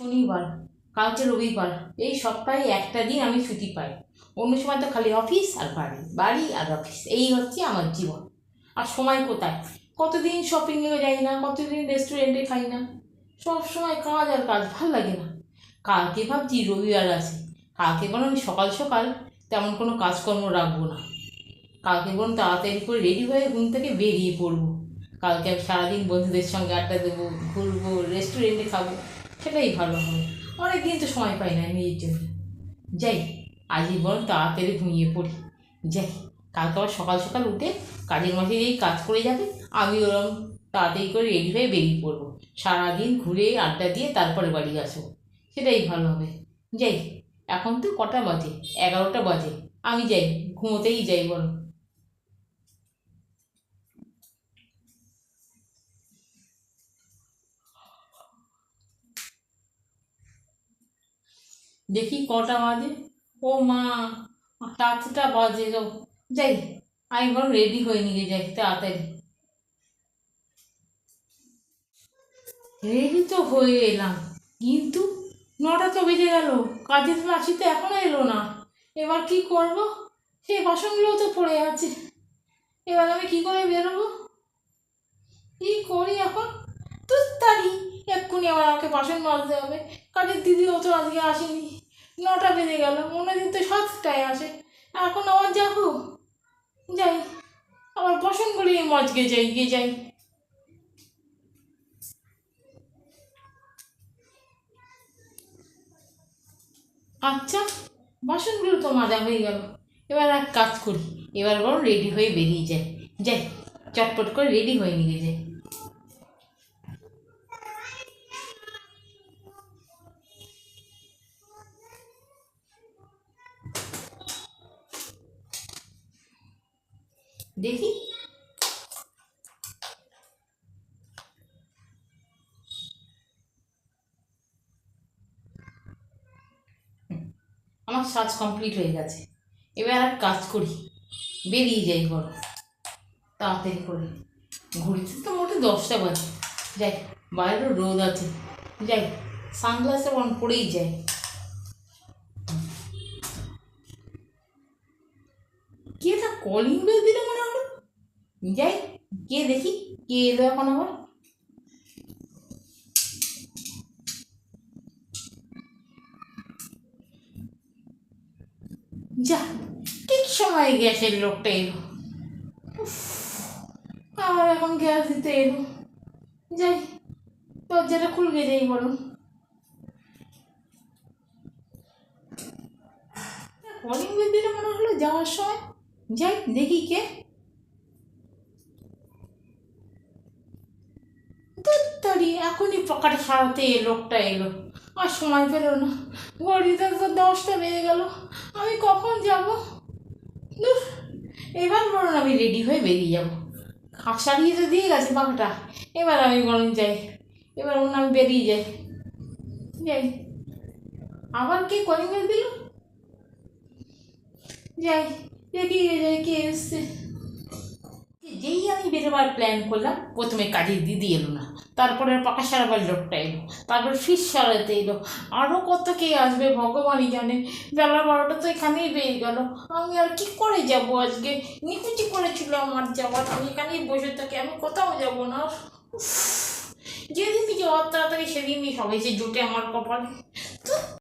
শনিবার, কালকে রবিবার, এই সপ্তাহে একটা দিন আমি ছুটি পাই। অন্য সময় তো খালি অফিস আর বাড়ি, বাড়ি আর অফিস, এই হচ্ছে আমার জীবন। আর সময় কোথায়? কতদিন শপিংয়েও যাই না, কতদিন রেস্টুরেন্টে খাই না, সব সময় কাজ আর কাজ, ভাল লাগে না। কালকে ভাবছি রবিবার আছে, কালকে বরং আমি সকাল সকাল তেমন কোনো কাজকর্ম রাখবো না। কালকে বরং তাড়াতাড়ি করে রেডি হয়ে ঘুম থেকে বেরিয়ে পড়বো। কালকে আমি সারাদিন বন্ধুদের সঙ্গে আড্ডা দেবো, ঘুরবো, রেস্টুরেন্টে খাবো, সেটাই ভালো হবে। অনেক দিন তো সময় পাই না নিজের জন্য। যাই, আজই বরং তাড়াতাড়ি ঘুমিয়ে পড়ি। যাই, কালকে আবার সকাল সকাল উঠে কাজের মাঝে যেই কাজ করে যাবে, আমি ওরকম তাড়াতাড়ি করে রেডি হয়ে বেরিয়ে পড়বো। সারাদিন ঘুরে আড্ডা দিয়ে তারপরে বাড়ি আসবো, সেটাই ভালো হবে। যাই, এখন তো কটা বাজে? 11টা বাজে। আমি যাই, ঘুমোতেই যাই বরং। দেখি কটা বাজে। ও মা, 7টা বাজে তো। যাই, আমি বরং রেডি হয়ে নিয়ে যাই তাড়াতাড়ি। রেডি তো হয়ে এলাম, কিন্তু 9টা তো বেজে গেল। কাজের মাসি তো এখনো এলো না। এবার কি করব? সেই বাসনগুলোও তো পড়ে আছে। এবার আমি কি করে বেরোবো? কি করি এখন? তাড়ি, এক্ষুনি আবার আমাকে বাসন মাজতে হবে। কাজের দিদিও তো আজকে আসেনি। 9টা বেজে গেল, মনে দিন তো 7টায় আসে। এখন আবার যাবো? যাই, আবার বাসনগুলি মজকে যাই, গিয়ে যাই। আচ্ছা, বাসনগুলো তো মাজা হয়ে গেল। এবার এক কাজ করি, এবার বরং রেডি হয়ে বেরিয়ে যাই। যাই, চটপট করে রেডি হয়ে নিয়ে যাই। দেখি, আমার সাজ কমপ্লিট হয়ে গেছে। এবার এক কাজ করি, বেরিয়ে যাই বরং তাড়াতাড়ি করে। ঘুরতে তো মোটে 10টা বাজে। যাই, বাইরেও রোদ আছে। যাই, সানগ্লাসে অন করেই যাই। কি একটা কলিং বেল দিল মনে হলো। যাই, গিয়ে দেখি কে এলো এখন আবার। যা, ঠিক সময় গ্যাসের লোকটা এলো। উফ, আর এখন গ্যাস দিতে এলো। যাই, দরজাটা খুলবে যাই বলুন। কলিং বেল দিলে মনে হলো যাওয়ার সময়। যাই, দেখি কে। তাড়ি, এখনই পকেটে সারাতে এ লোকটা এলো। আর সময় পেল না। ঘড়িতে তো 10টা বেজে গেল। আমি কখন যাব? ধুর, এবার বরং আমি রেডি হয়ে বেরিয়ে যাব। খাট সারিয়ে তো দিয়ে গেছে পাখাটা। এবার আমি বরং যাই। এবার বরং আমি বেরিয়ে যাই। যাই, আবার কে কলিং বেল দিল? যাই, দেখি যাই কে এসছে। যেই আমি বেরোবার প্ল্যান করলাম, প্রথমে কাজের দিদি এলো না, তারপরে পাকা সারাবার লোকটা এলো, তারপর ফিস সারাতে এলো, আরও কত কে আসবে ভগবানই জানে। বেলা 12টা তো এখানেই বেরিয়ে গেল। আমি আর কি করে যাব আজকে? নিকুচি করেছিল আমার যাওয়ার, আমি এখানেই বসে থাকি, আমি কোথাও যাব না। উফ, যেদিনই যাওয়ার তাড়াতাড়ি সেদিনই সব এসে জুটে আমার কপালে। তো